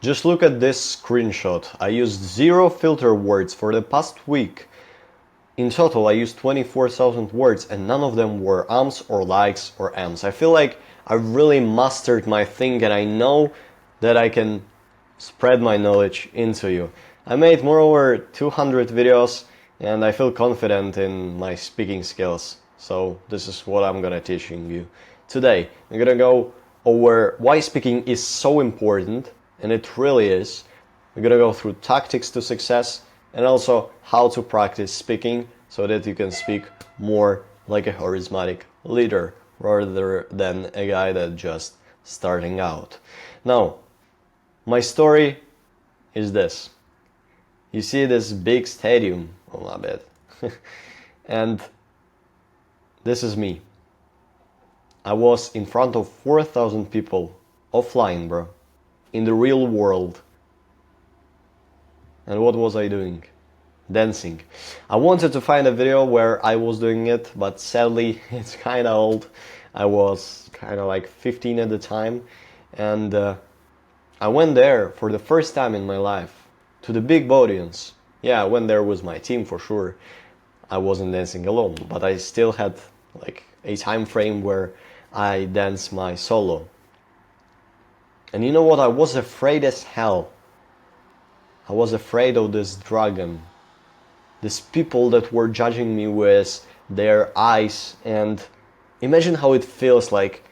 Just look at this screenshot. I used 0 filter words for the past week. In total, I used 24,000 words and none of them were ums or likes or ams. I feel like I really mastered my thing and I know that I can spread my knowledge into you. I made moreover 200 videos and I feel confident in my speaking skills. So this is what I'm gonna teaching you today. I'm gonna go over why speaking is so important, and it really is. We're gonna go through tactics to success and also how to practice speaking so that you can speak more like a charismatic leader rather than a guy that just starting out. Now, my story is this. You see this big stadium, oh my bad, and this is me. I was in front of 4,000 people, offline, bro, in the real world. And what was I doing? Dancing. I wanted to find a video where I was doing it, but sadly it's kinda old. I was kinda like 15 at the time, and I went there for the first time in my life, to the big audience. Yeah, I went there with my team for sure. I wasn't dancing alone, but I still had like a time frame where I danced my solo. And you know what? I was afraid as hell. I was afraid of this dragon. These people that were judging me with their eyes, and imagine how it feels like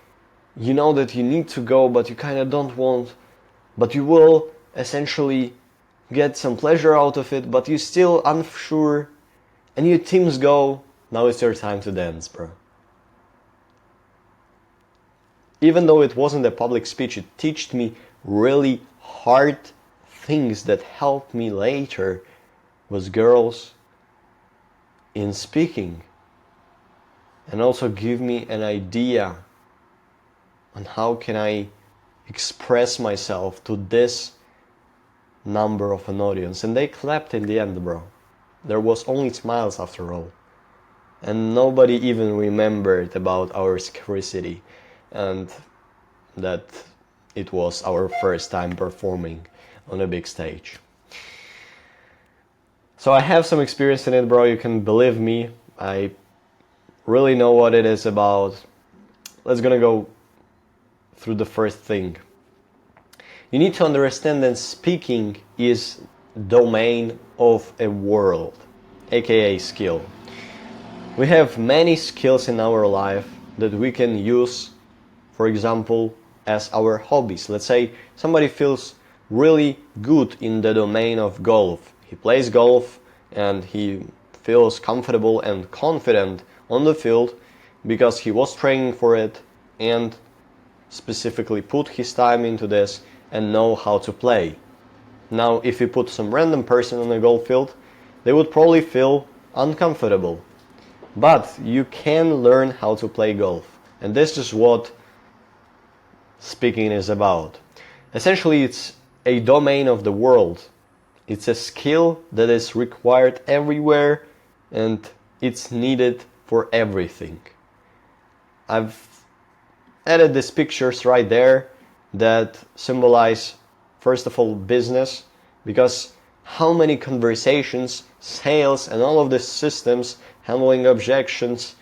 you know that you need to go but you kind of don't want, but you will essentially get some pleasure out of it, but you're still unsure, and your teams go, now it's your time to dance, bro. Even though it wasn't a public speech, it taught me really hard things that helped me later with girls in speaking, and also give me an idea on how can I express myself to this number of an audience. And they clapped in the end, bro. There was only smiles after all, and nobody even remembered about our scarcity and that it was our first time performing on a big stage. So I have some experience in it, bro. You can believe me. I really know what it is about. Let's gonna go through the first thing. You need to understand that speaking is domain of a world, aka skill. We have many skills in our life that we can use, for example, as our hobbies. Let's say somebody feels really good in the domain of golf. He plays golf and he feels comfortable and confident on the field because he was training for it and specifically put his time into this and know how to play. Now, if you put some random person on a golf field, they would probably feel uncomfortable. But you can learn how to play golf. And this is what speaking is about. Essentially, it's a domain of the world. It's a skill that is required everywhere and it's needed for everything. I've added these pictures right there that symbolize, first of all, business, because how many conversations, sales, and all of these systems, handling objections,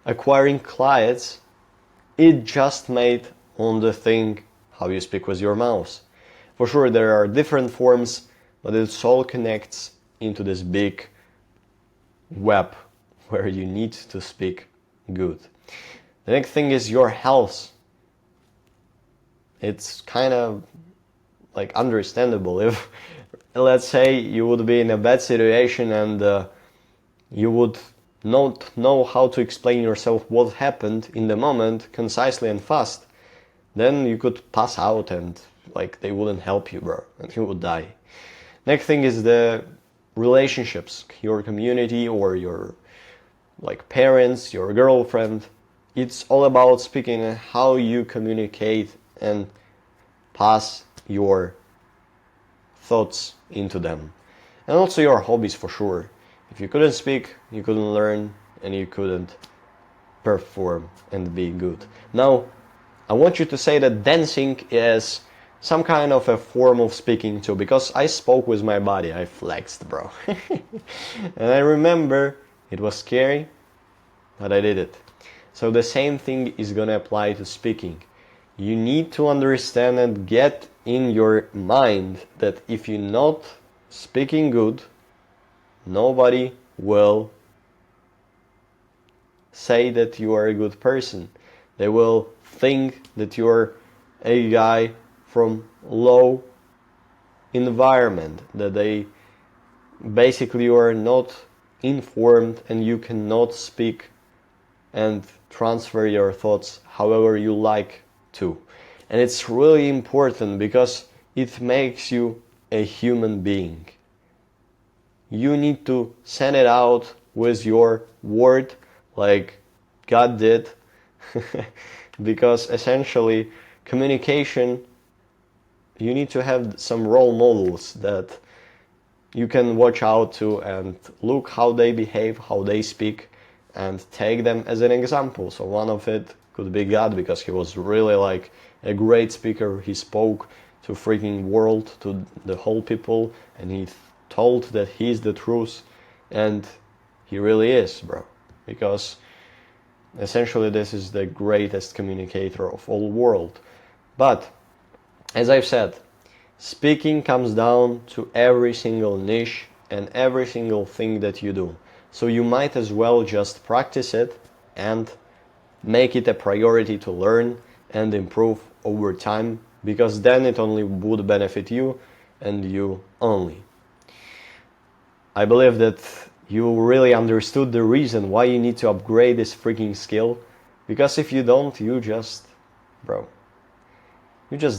acquiring clients, it just made on the thing how you speak with your mouth. For sure, there are different forms, but it all connects into this big web where you need to speak good. The next thing is your health. It's kind of like understandable if, let's say, you would be in a bad situation and you would not know how to explain yourself what happened in the moment concisely and fast, then you could pass out and like they wouldn't help you, bro, and you would die. Next thing is the relationships, your community or your like parents, your girlfriend. It's all about speaking and how you communicate and pass your thoughts into them. And also your hobbies, for sure. If you couldn't speak, you couldn't learn, and you couldn't perform and be good. Now, I want you to say that dancing is some kind of a form of speaking too, because I spoke with my body. I flexed, bro. And I remember it was scary, but I did it. So the same thing is gonna apply to speaking. You need to understand and get in your mind that if you're not speaking good, nobody will say that you are a good person. They will think that you're a guy from low environment, that they basically you are not informed and you cannot speak and transfer your thoughts however you like to. And it's really important because it makes you a human being. You need to send it out with your word like God did. Because essentially communication, you need to have some role models that you can watch out to and look how they behave, how they speak, and take them as an example. So one of it could be God, because he was really like a great speaker. He spoke to freaking world, to the whole people, and he told that he's the truth, and he really is, bro. Because essentially this is the greatest communicator of all world. But as I've said, speaking comes down to every single niche and every single thing that you do. So you might as well just practice it and make it a priority to learn and improve over time, because then it only would benefit you and you only. I believe that you really understood the reason why you need to upgrade this freaking skill, because if you don't, you're just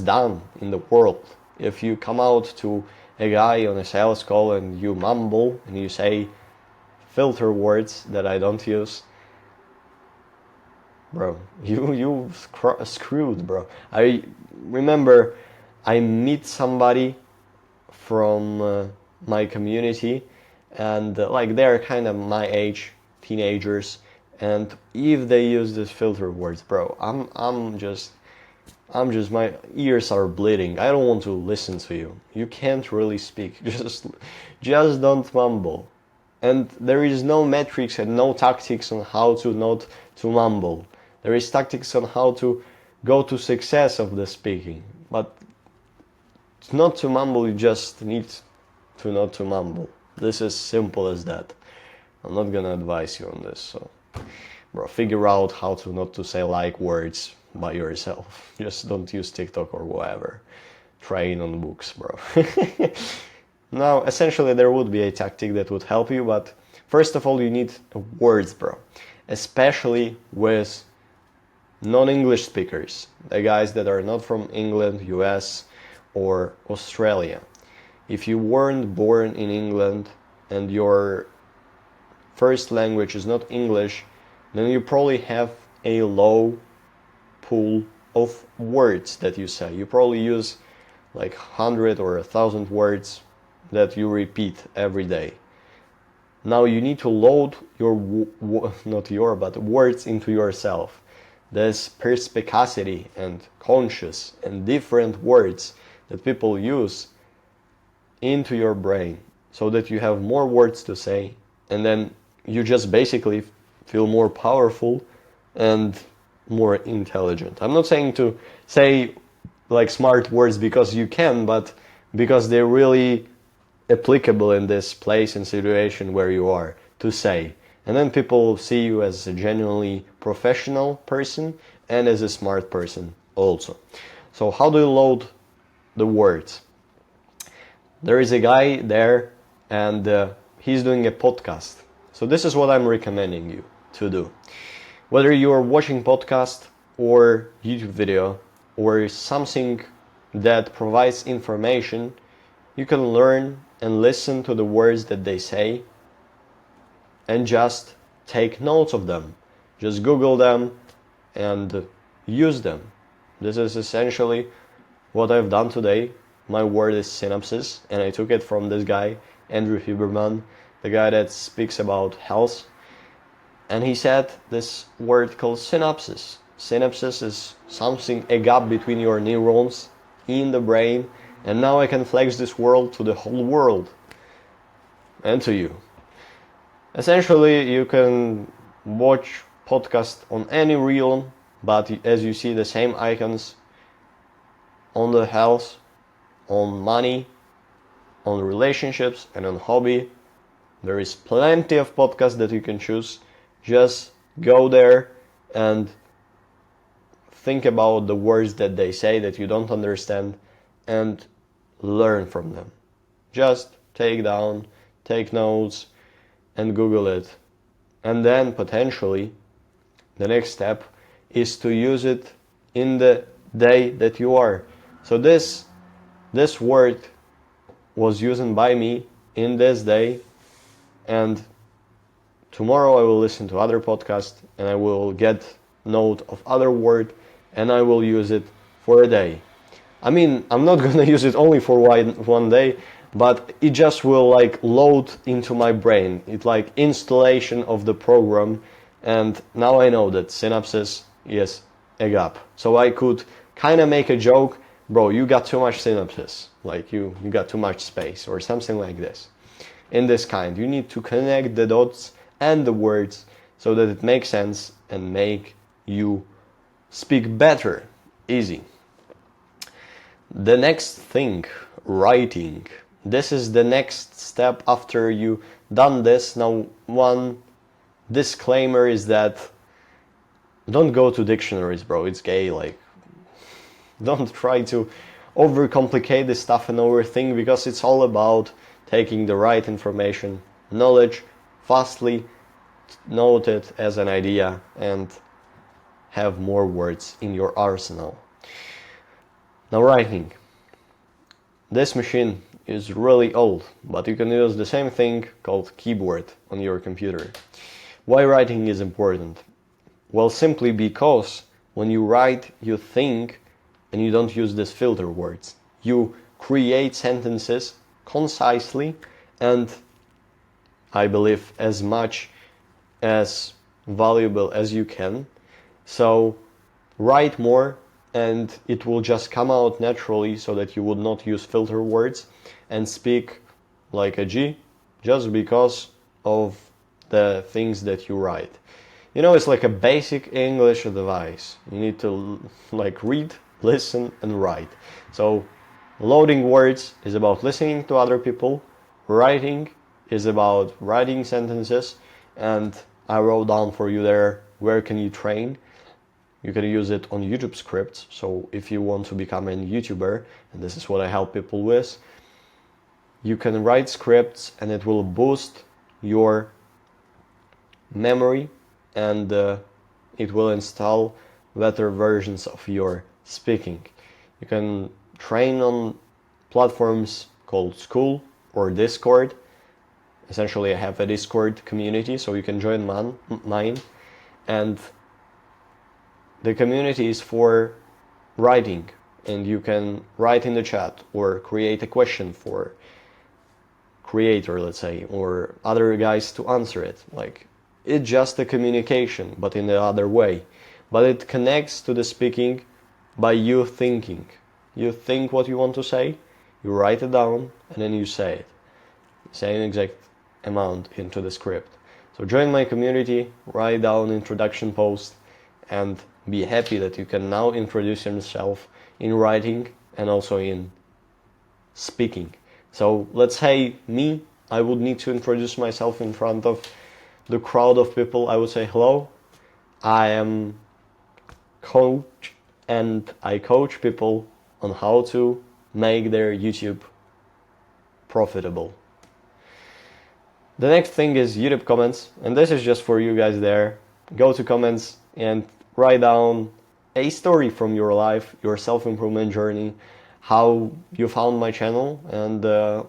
done in the world. If you come out to a guy on a sales call and you mumble and you say filter words that I don't use, bro, you screwed, bro. I remember I meet somebody from my community, and like they're kind of my age, teenagers, and if they use these filter words, bro, I'm just my ears are bleeding. I don't want to listen to you. You can't really speak. Just don't mumble. And there is no metrics and no tactics on how to not to mumble. There is tactics on how to go to success of the speaking. But not to mumble, you just need to not to mumble. This is simple as that. I'm not gonna advise you on this, so bro, figure out how to not to say like words by yourself. Just don't use TikTok or whatever. Train on books, bro. Now, essentially, there would be a tactic that would help you, but first of all, you need words, bro. Especially with non-English speakers, the guys that are not from England, US, or Australia. If you weren't born in England and your first language is not English, then you probably have a low pool of words that you say. You probably use like 100 or 1,000 words that you repeat every day. Now you need to load your words into yourself. There's perspicacity and conscious and different words that people use into your brain, so that you have more words to say, and then you just basically feel more powerful and more intelligent. I'm not saying to say like smart words because you can, but because they're really applicable in this place and situation where you are to say. And then people see you as a genuinely professional person and as a smart person also. So how do you load the words? There is a guy there, and he's doing a podcast. So this is what I'm recommending you to do. Whether you are watching podcast or YouTube video or something that provides information, you can learn and listen to the words that they say and just take notes of them. Just Google them and use them. This is essentially what I've done today. My word is synapses, and I took it from this guy, Andrew Huberman, the guy that speaks about health. And he said this word called synapses. Synapses is something, a gap between your neurons, in the brain, and now I can flex this world to the whole world and to you. Essentially, you can watch podcast on any reel, but as you see the same icons on the health, on money, on relationships, and on hobby. There is plenty of podcasts that you can choose. Just go there and think about the words that they say that you don't understand and learn from them. Just take notes, and Google it. And then potentially the next step is to use it in the day that you are. So this word was used by me in this day, and tomorrow I will listen to other podcasts and I will get note of other word and I will use it for a day. I mean, I'm not gonna use it only for one day, but it just will like load into my brain. It's like installation of the program, and now I know that synapses is a gap. So I could kind of make a joke, bro, you got too much synapses, like you got too much space or something like this. In this kind, you need to connect the dots and the words so that it makes sense and make you speak better, easy. The next thing, writing. This is the next step after you done this. Now, one disclaimer is that don't go to dictionaries, bro. It's gay. Like, don't try to overcomplicate this stuff and overthink, because it's all about taking the right information, knowledge, fastly note it as an idea and have more words in your arsenal. Now, writing. This machine is really old, but you can use the same thing called keyboard on your computer. Why writing is important? Well, simply because when you write, you think and you don't use these filter words. You create sentences concisely and, I believe, as much as valuable as you can. So write more and it will just come out naturally, so that you would not use filter words and speak like a G just because of the things that you write. You know, it's like a basic English advice. You need to like read, listen, and write. So loading words is about listening to other people. Writing is about writing sentences, and I wrote down for you there where can you train. You can use it on YouTube scripts. So if you want to become a YouTuber, and this is what I help people with, you can write scripts and it will boost your memory, and it will install better versions of your speaking. You can train on platforms called School or Discord. Essentially, I have a Discord community, so you can join mine. And the community is for writing, and you can write in the chat or create a question for creator, let's say, or other guys to answer it. Like, it's just a communication, but in the other way. But it connects to the speaking by you thinking. You think what you want to say, you write it down, and then you say it. Same exact amount into the script. So join my community, write down introduction post, and be happy that you can now introduce yourself in writing and also in speaking. So let's say me, I would need to introduce myself in front of the crowd of people. I would say, hello, I am coach and I coach people on how to make their YouTube profitable. The next thing is YouTube comments, and this is just for you guys there. Go to comments and write down a story from your life, your self-improvement journey, how you found my channel, and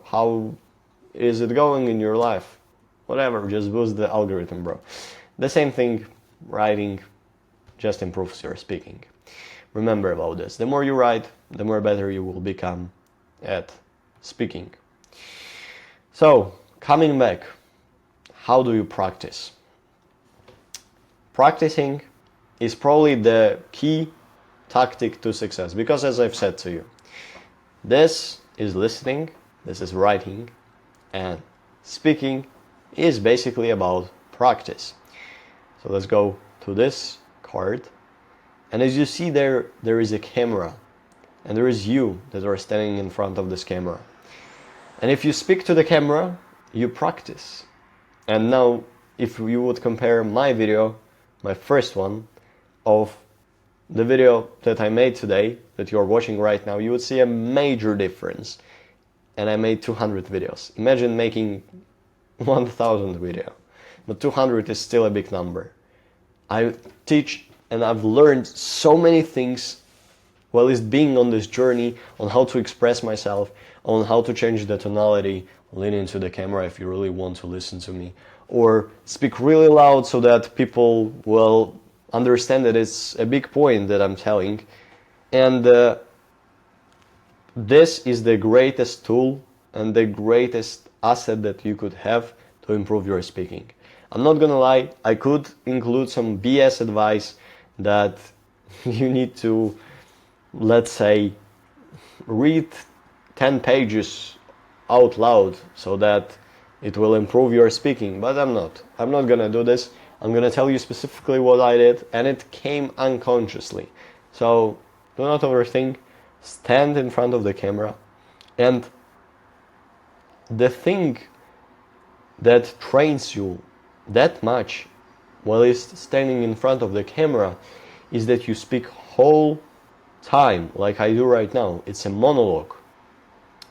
how is it going in your life. Whatever, just boost the algorithm, bro. The same thing, writing just improves your speaking. Remember about this. The more you write, the more better you will become at speaking. So, coming back, how do you practice? Practicing is probably the key tactic to success, because as I've said to you, This is listening, this is writing, and speaking is basically about practice. So let's go to this card. And as you see there is a camera. And there is you that are standing in front of this camera. And if you speak to the camera, you practice. And now, if you would compare my video, my first one, of the video that I made today, that you're watching right now, you would see a major difference. And I made 200 videos. Imagine making 1000 video. But 200 is still a big number. I teach and I've learned so many things while it's being on this journey on how to express myself, on how to change the tonality, lean into the camera if you really want to listen to me, or speak really loud so that people will understand that it's a big point that I'm telling. And this is the greatest tool and the greatest asset that you could have to improve your speaking. I'm not gonna lie, I could include some BS advice that you need to, let's say, read 10 pages out loud so that it will improve your speaking, but I'm not gonna do this. I'm gonna tell you specifically what I did, and it came unconsciously. So do not overthink, stand in front of the camera, and the thing that trains you that much while it's standing in front of the camera is that you speak whole time, like I do right now. It's a monologue.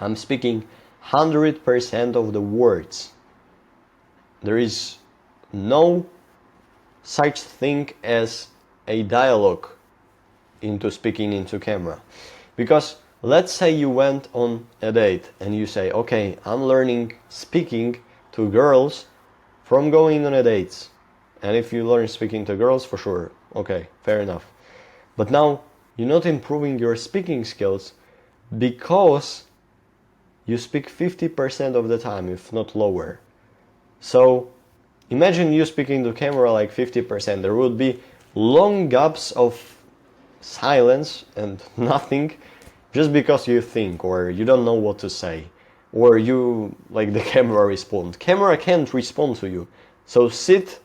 I'm speaking 100% of the words. There is no such thing as a dialogue into speaking into camera. Because let's say you went on a date and you say, okay, I'm learning speaking to girls from going on a date. And if you learn speaking to girls, for sure, okay, fair enough. But now you're not improving your speaking skills because you speak 50% of the time, if not lower. So imagine you speaking to camera like 50%. There would be long gaps of silence and nothing just because you think or you don't know what to say, or you, like, the camera respond. Camera can't respond to you. So sit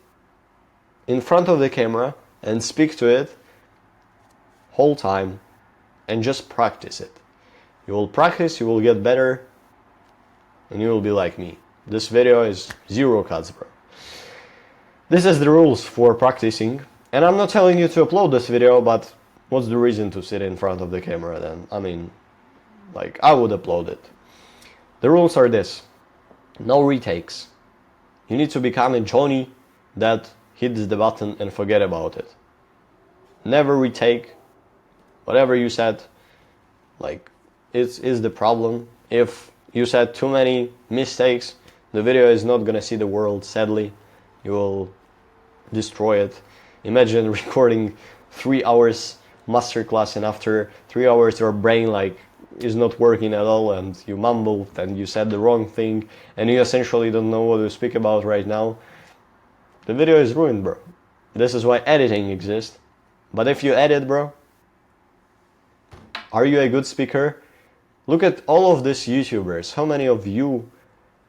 in front of the camera and speak to it whole time and just practice it. You will practice, you will get better, and you will be like me. This video is 0 cuts, bro. This is the rules for practicing, and I'm not telling you to upload this video, but what's the reason to sit in front of the camera then? I mean, like, I would upload it. The rules are this: no retakes. You need to become a Johnny that hits the button and forget about it. Never retake whatever you said. Like, it is the problem. If you said too many mistakes, the video is not gonna see the world, sadly. You will destroy it. Imagine recording 3 hours masterclass, and after 3 hours your brain like is not working at all, and you mumbled and you said the wrong thing and you essentially don't know what to speak about right now. The video is ruined, bro. This is why editing exists. But if you edit, bro, are you a good speaker? Look at all of these YouTubers. How many of you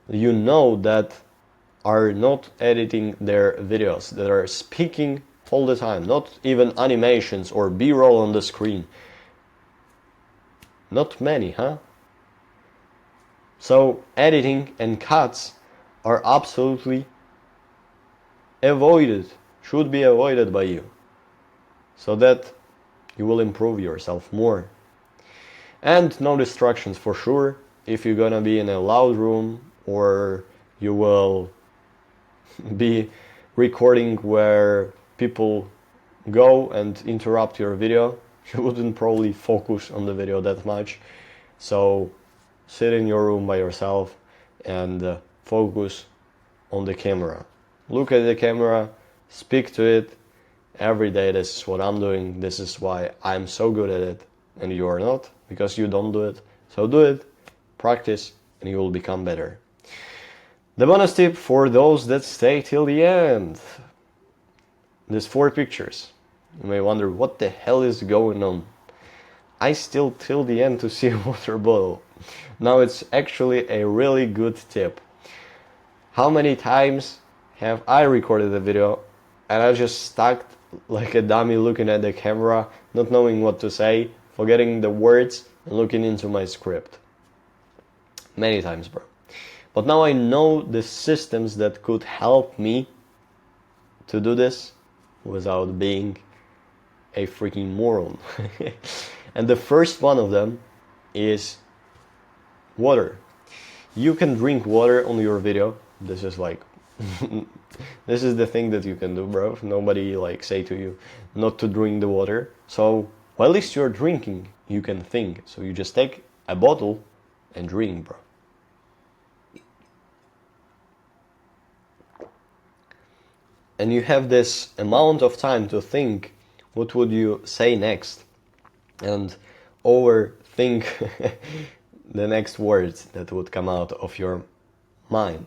know that are not editing their videos, that are speaking all the time, not even animations or B-roll on the screen? Not many, huh? So editing and cuts are absolutely avoided, should be avoided by you, so that you will improve yourself more. And no distractions for sure. If you're gonna be in a loud room, or you will be recording where people go and interrupt your video, you wouldn't probably focus on the video that much. So sit in your room by yourself and focus on the camera. Look at the camera, speak to it every day. This is what I'm doing. This is why I'm so good at it, and you are not, because you don't do it. So do it, practice, and you will become better. The bonus tip for those that stay till the end. There's 4 pictures. You may wonder what the hell is going on. I still till the end to see a water bottle. Now it's actually a really good tip. How many times have I recorded a video and I just stuck like a dummy looking at the camera, not knowing what to say, forgetting the words and looking into my script? Many times, bro. But now I know the systems that could help me to do this without being a freaking moron. And the first one of them is water. You can drink water on your video. This is like this is the thing that you can do, bro. Nobody like say to you not to drink the water. So while at least you're drinking, you can think. So you just take a bottle and drink, bro. And you have this amount of time to think what would you say next and overthink the next words that would come out of your mind.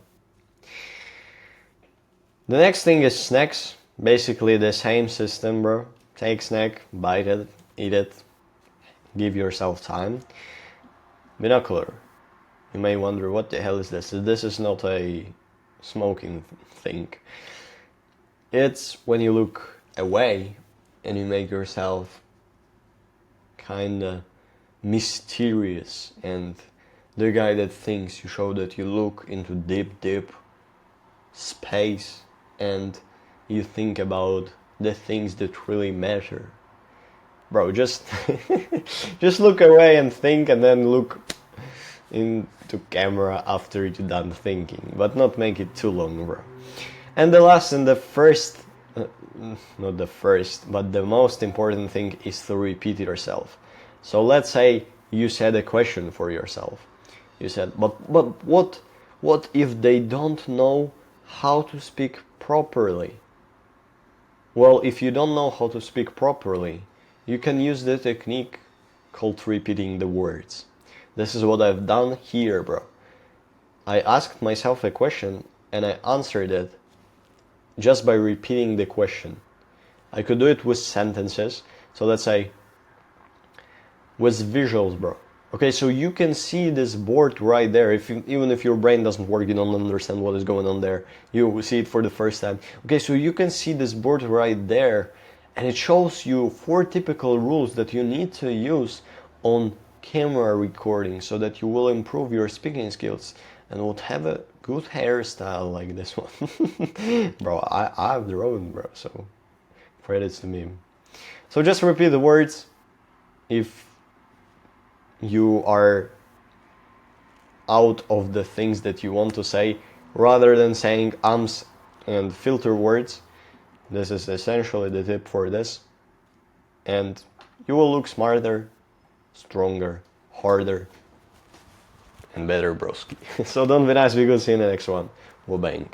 The next thing is snacks. Basically the same system, bro. Take snack, bite it, eat it, give yourself time. Binocular. You may wonder, what the hell is this? This is not a smoking thing. It's when you look away and you make yourself kinda mysterious and the guy that thinks. You show that you look into deep space and you think about the things that really matter. Bro, just just look away and think, and then look into camera after you're done thinking, but not make it too long, bro. And the last and the first, not the first, but the most important thing is to repeat yourself. So let's say you said a question for yourself. You said, but what if they don't know how to speak properly? Well, if you don't know how to speak properly, you can use the technique called repeating the words. This is what I've done here, bro. I asked myself a question and I answered it just by repeating the question. I could do it with sentences. So let's say with visuals, bro. Okay, so you can see this board right there. Even if your brain doesn't work, you don't understand what is going on there. You see it for the first time. Okay, so you can see this board right there, and it shows you 4 typical rules that you need to use on camera recording so that you will improve your speaking skills and would have a good hairstyle like this one. Bro, I've drawn, bro, so credits to me. So just repeat the words if you are out of the things that you want to say, rather than saying ums and filter words. This is essentially the tip for this. And you will look smarter, stronger, harder, and better, broski. So don't be nice, be good, see you in the next one. We'll bang.